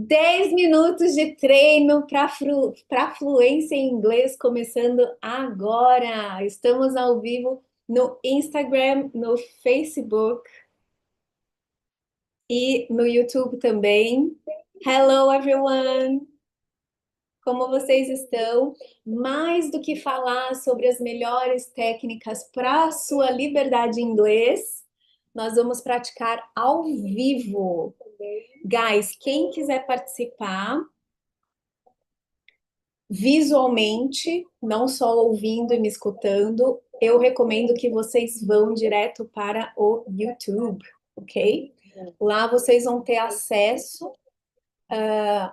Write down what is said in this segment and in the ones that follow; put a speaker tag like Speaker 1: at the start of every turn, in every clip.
Speaker 1: 10 minutos de treino para fluência em inglês começando agora. Estamos ao vivo no Instagram, no Facebook e no YouTube também. Hello, everyone! Como vocês estão? Mais do que falar sobre as melhores técnicas para a sua liberdade em inglês, nós vamos praticar ao vivo. Guys, quem quiser participar visualmente, não só ouvindo e me escutando, eu recomendo que vocês vão direto para o YouTube, ok? Lá vocês vão ter acesso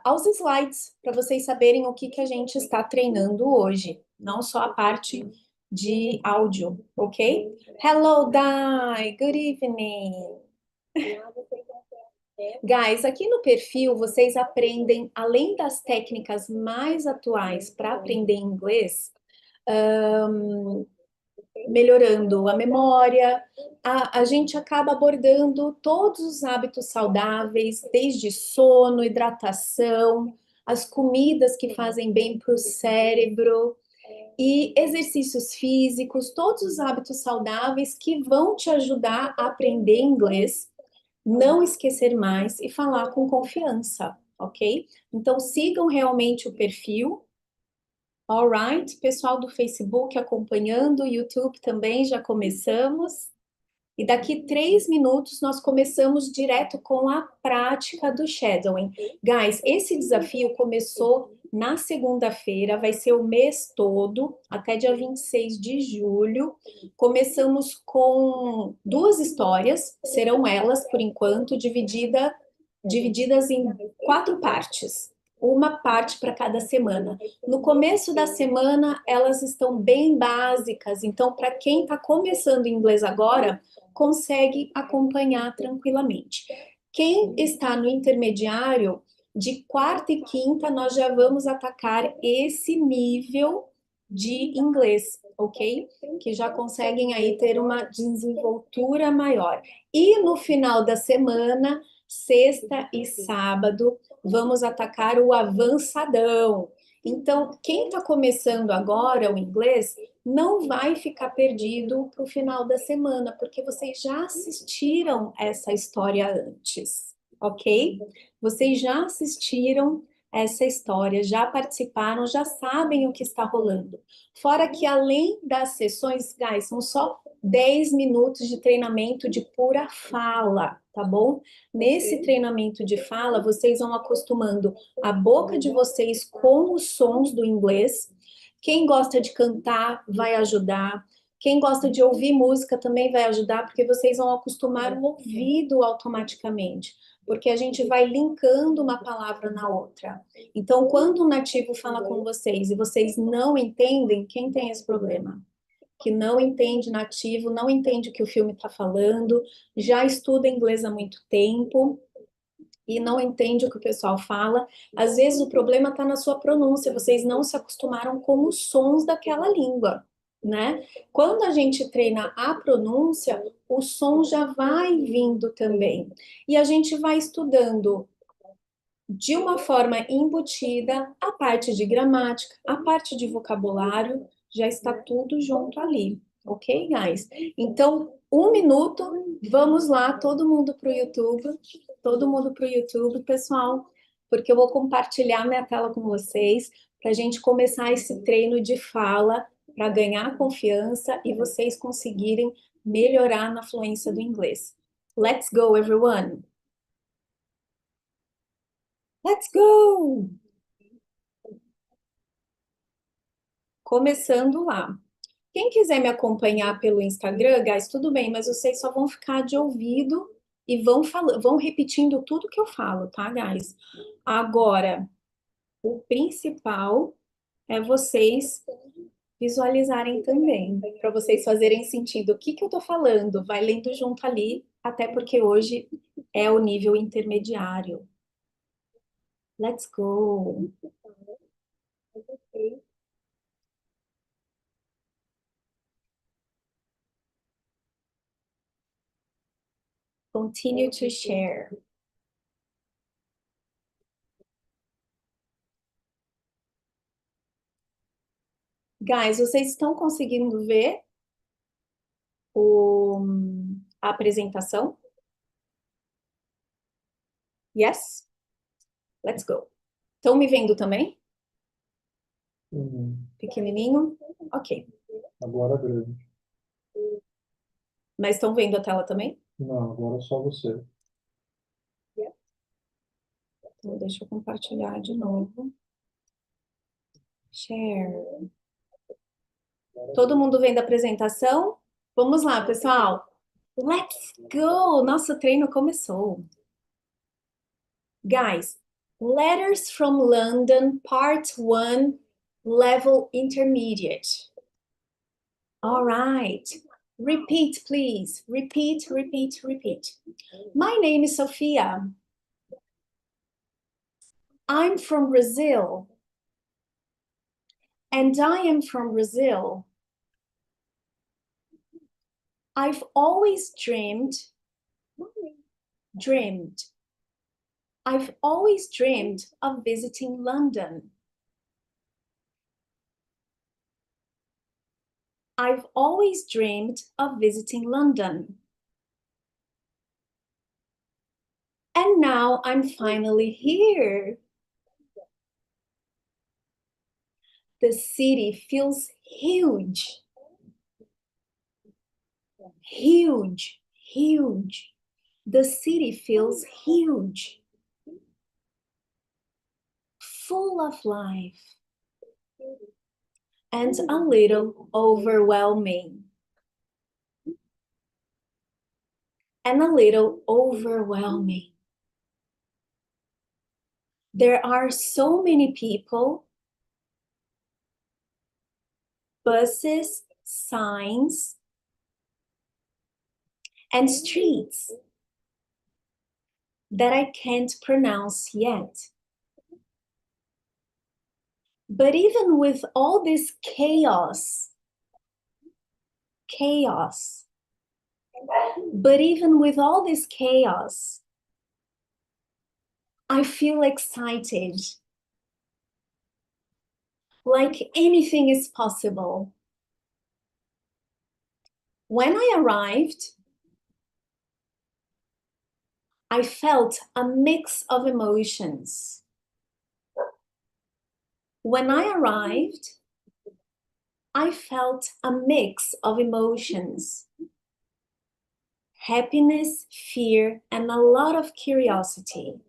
Speaker 1: aos slides para vocês saberem o que que a gente está treinando hoje, não só a parte de áudio, ok? Hello, Dai, good evening. Guys, aqui no perfil vocês aprendem, além das técnicas mais atuais para aprender inglês, melhorando a memória, a gente acaba abordando todos os hábitos saudáveis, desde sono, hidratação, as comidas que fazem bem para o cérebro e exercícios físicos, todos os hábitos saudáveis que vão te ajudar a aprender inglês, não esquecer mais e falar com confiança, ok? Então sigam realmente o perfil. Alright, pessoal do Facebook acompanhando, YouTube também já começamos. E daqui 3 minutos nós começamos direto com a prática do shadowing. Guys, esse desafio começou na segunda-feira, vai ser o mês todo, até dia 26 de julho. Começamos com 2 histórias, serão elas, por enquanto, divididas em 4 partes. Uma parte para cada semana. No começo da semana, elas estão bem básicas, então, para quem está começando inglês agora, consegue acompanhar tranquilamente. Quem está no intermediário, de quarta e quinta, nós já vamos atacar esse nível de inglês, ok? Que já conseguem aí ter uma desenvoltura maior. E no final da semana, sexta e sábado, vamos atacar o avançadão. Então, quem está começando agora o inglês não vai ficar perdido para o final da semana, porque vocês já assistiram essa história antes, ok? Vocês já assistiram essa história, já participaram, já sabem o que está rolando. Fora que além das sessões, guys, são só 10 minutos de treinamento de pura fala, tá bom? Nesse treinamento de fala, vocês vão acostumando a boca de vocês com os sons do inglês. Quem gosta de cantar vai ajudar. Quem gosta de ouvir música também vai ajudar, porque vocês vão acostumar o ouvido automaticamente, porque a gente vai linkando uma palavra na outra. Então, quando um nativo fala com vocês e vocês não entendem, quem tem esse problema? Que não entende nativo, não entende o que o filme está falando, já estuda inglês há muito tempo e não entende o que o pessoal fala. Às vezes o problema está na sua pronúncia, vocês não se acostumaram com os sons daquela língua, né? Quando a gente treina a pronúncia, o som já vai vindo também. E a gente vai estudando de uma forma embutida a parte de gramática, a parte de vocabulário, já está tudo junto ali, ok, guys? Então, 1 minuto, vamos lá, todo mundo para o YouTube, pessoal, porque eu vou compartilhar minha tela com vocês para a gente começar esse treino de fala para ganhar confiança e vocês conseguirem melhorar na fluência do inglês. Let's go, everyone! Let's go! Começando lá. Quem quiser me acompanhar pelo Instagram, guys, tudo bem, mas vocês só vão ficar de ouvido e vão repetindo tudo que eu falo, tá, guys? Agora, o principal é vocês visualizarem também, para vocês fazerem sentido. O que que eu tô falando? Vai lendo junto ali, até porque hoje é o nível intermediário. Let's go! Continue to share. Guys, vocês estão conseguindo ver a apresentação? Yes? Let's go. Estão me vendo também? Pequenininho? Ok.
Speaker 2: Agora grande.
Speaker 1: Mas estão vendo a tela também?
Speaker 2: Não, agora é só você.
Speaker 1: Então, deixa eu compartilhar de novo. Share. Todo mundo vendo a apresentação? Vamos lá, pessoal. Let's go! Nosso treino começou. Guys, Letters from London, Part 1, Level Intermediate. All right. Repeat, please. Repeat, repeat, repeat. My name is Sophia. I'm from Brazil. And I am from Brazil. I've always dreamed. I've always dreamed of visiting London. I've always dreamed of visiting London. And now I'm finally here. The city feels huge. Huge, huge. The city feels huge. Full of life. And a little overwhelming. And a little overwhelming. There are so many people, buses, signs, and streets that I can't pronounce yet. But even with all this chaos, but even with all this chaos, I feel excited. Like anything is possible. When I arrived, I felt a mix of emotions. When I arrived, I felt a mix of emotions. Happiness, fear, and a lot of curiosity.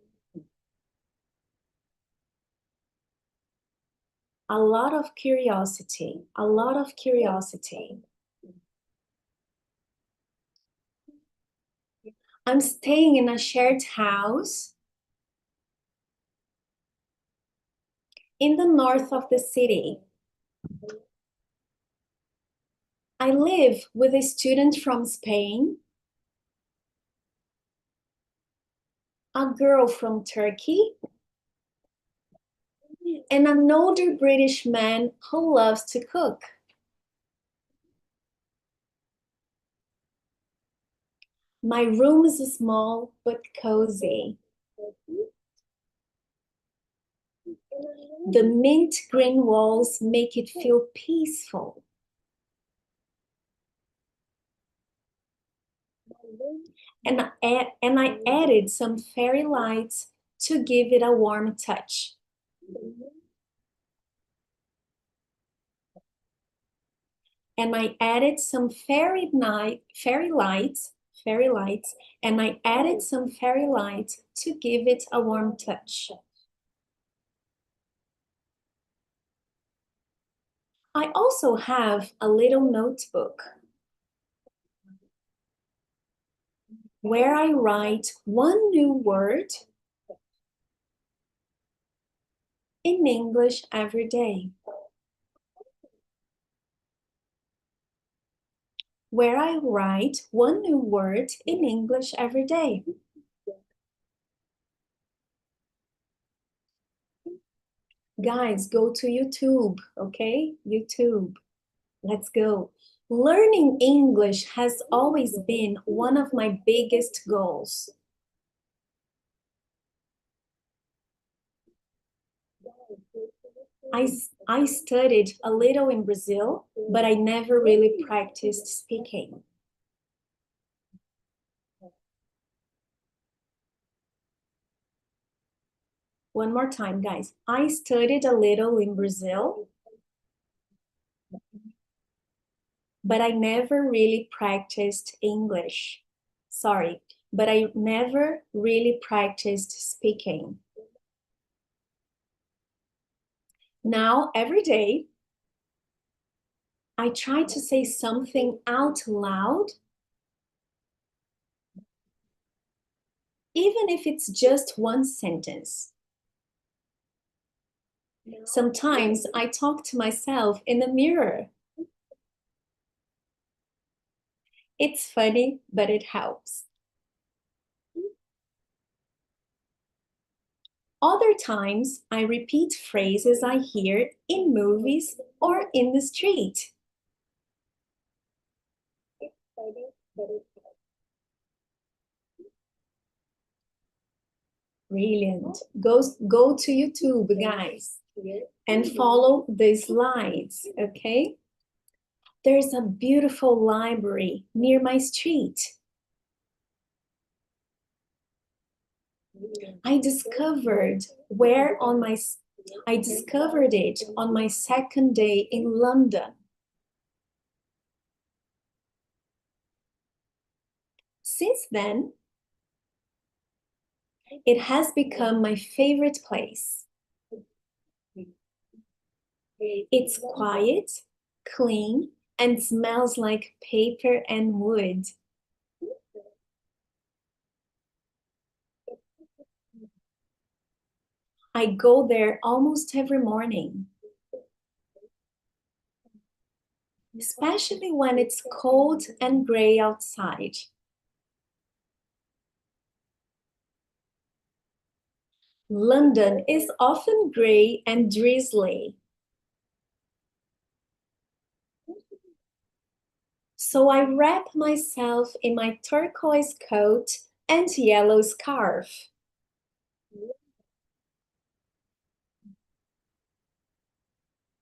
Speaker 1: A lot of curiosity, a lot of curiosity. I'm staying in a shared house in the north of the city. I live with a student from Spain, a girl from Turkey, and an older British man who loves to cook. My room is small but cozy. The mint green walls make it feel peaceful. And I added some fairy lights to give it a warm touch. And I added some fairy lights, and I added some fairy lights to give it a warm touch. I also have a little notebook where I write one new word in English every day. Where I write one new word in English every day. Guys, go to YouTube, okay? YouTube. Let's go. Learning English has always been one of my biggest goals. I studied a little in Brazil, but I never really practiced speaking. One more time, guys. I studied a little in Brazil, but I never really practiced English. Sorry, but I never really practiced speaking. Now, every day, I try to say something out loud, even if it's just one sentence. Sometimes I talk to myself in the mirror. It's funny, but it helps. Other times, I repeat phrases I hear in movies or in the street. Brilliant. Go to YouTube, guys, and follow the slides, okay? There's a beautiful library near my street. I discovered it on my second day in London. Since then, it has become my favorite place. It's quiet, clean, and smells like paper and wood. I go there almost every morning, especially when it's cold and gray outside. London is often gray and drizzly. So I wrap myself in my turquoise coat and yellow scarf.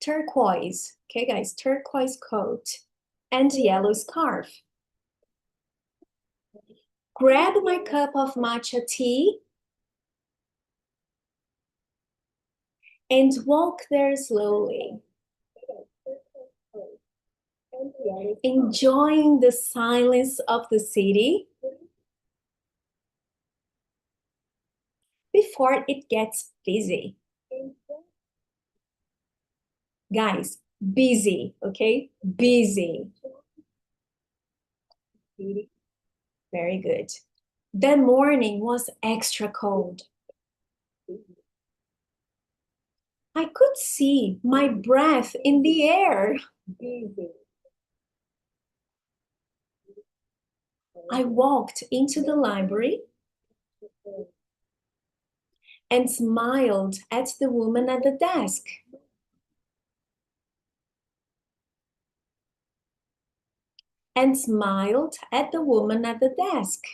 Speaker 1: Turquoise, okay guys, turquoise coat and yellow scarf. Grab my cup of matcha tea and walk there slowly, enjoying the silence of the city before it gets busy. Guys, busy, okay? Busy. Very good. That morning was extra cold. I could see my breath in the air. I walked into the library and smiled at the woman at the desk. And smiled at the woman at the desk.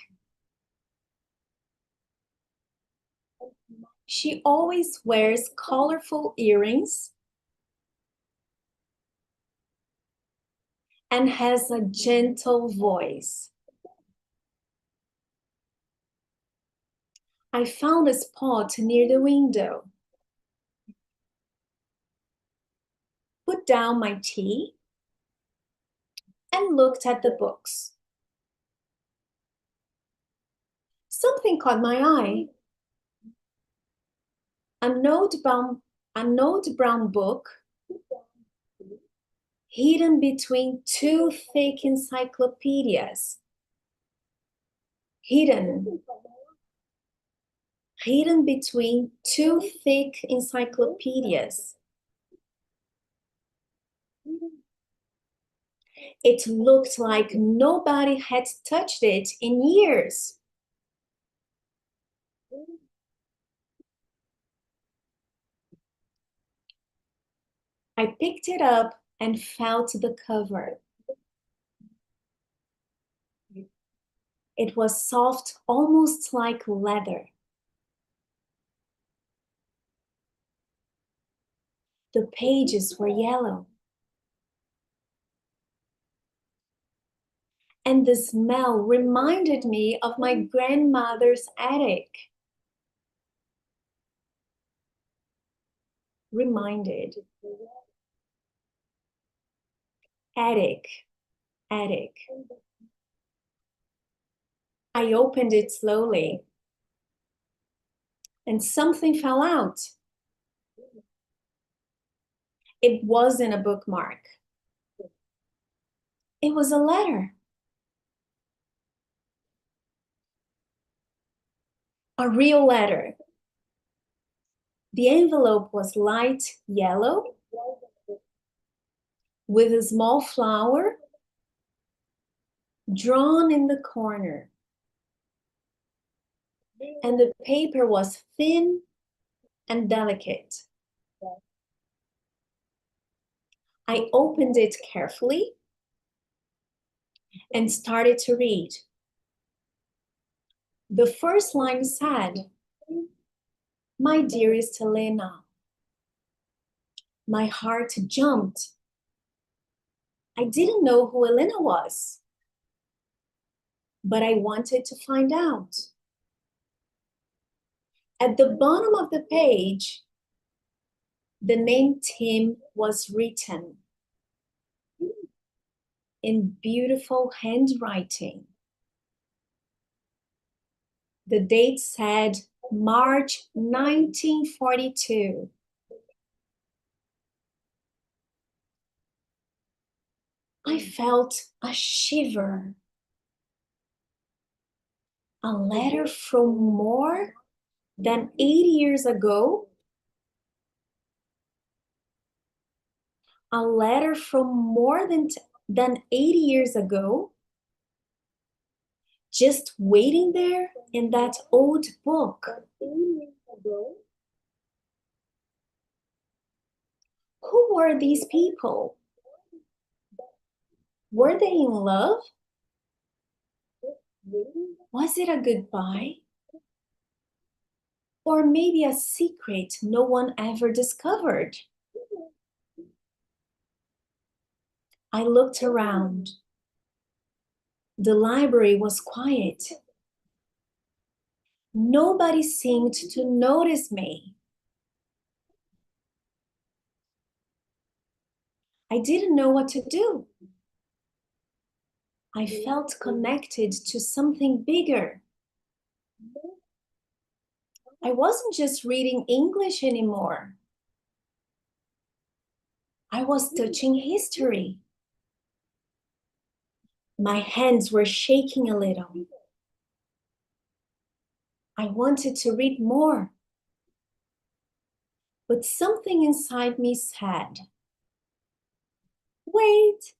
Speaker 1: She always wears colorful earrings and has a gentle voice. I found a spot near the window, put down my tea, and looked at the books. Something caught my eye. An old brown book hidden between two thick encyclopedias. Hidden between two thick encyclopedias. It looked like nobody had touched it in years. I picked it up and felt the cover. It was soft, almost like leather. The pages were yellow. And the smell reminded me of my grandmother's attic. Reminded. Attic. Attic. I opened it slowly. And something fell out. It wasn't a bookmark. It was a letter. A real letter. The envelope was light yellow with a small flower drawn in the corner. And the paper was thin and delicate. I opened it carefully and started to read. The first line said, "My dearest Elena." My heart jumped. I didn't know who Elena was, but I wanted to find out. At the bottom of the page, the name Tim was written in beautiful handwriting. The date said March 1942. I felt a shiver. A letter from more than 80 years ago? A letter from more than 80 years ago? Just waiting there in that old book. Who were these people? Were they in love? Was it a goodbye? Or maybe a secret no one ever discovered? I looked around. The library was quiet. Nobody seemed to notice me. I didn't know what to do. I felt connected to something bigger. I wasn't just reading English anymore. I was touching history. My hands were shaking a little. I wanted to read more. But something inside me said, wait,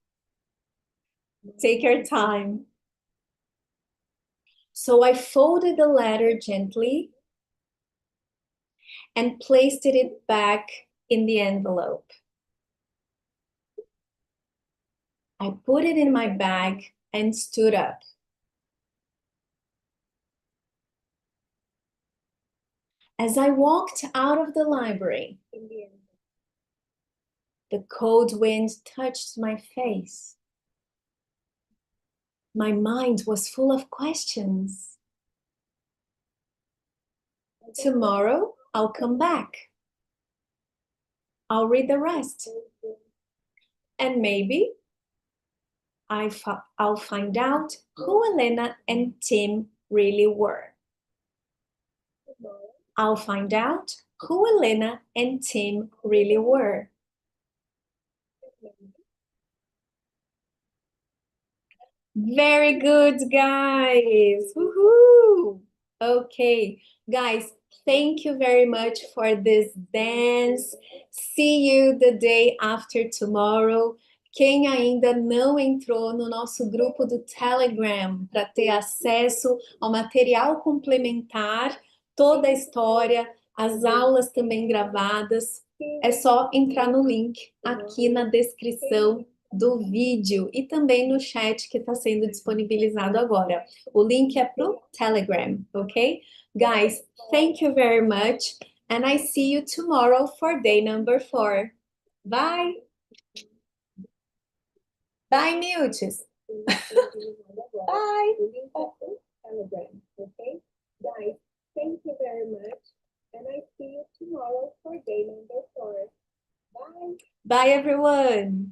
Speaker 1: take your time. So I folded the letter gently and placed it back in the envelope. I put it in my bag and stood up. As I walked out of the library, the cold wind touched my face. My mind was full of questions. Tomorrow, I'll come back. I'll read the rest. And maybe I'll find out who Elena and Tim really were. I'll find out who Elena and Tim really were. Very good, guys. Woohoo! Okay, guys, thank you very much for this dance. See you the day after tomorrow. Quem ainda não entrou no nosso grupo do Telegram para ter acesso ao material complementar, toda a história, as aulas também gravadas, é só entrar no link aqui na descrição do vídeo e também no chat que está sendo disponibilizado agora. O link é para o Telegram, ok? Guys, thank you very much and I see you tomorrow for day number 4. Bye. Bye, Niltes. Bye.
Speaker 3: Telegram, okay? Guys, thank you very much. And I see you tomorrow for day number 4. Bye.
Speaker 1: Bye, everyone.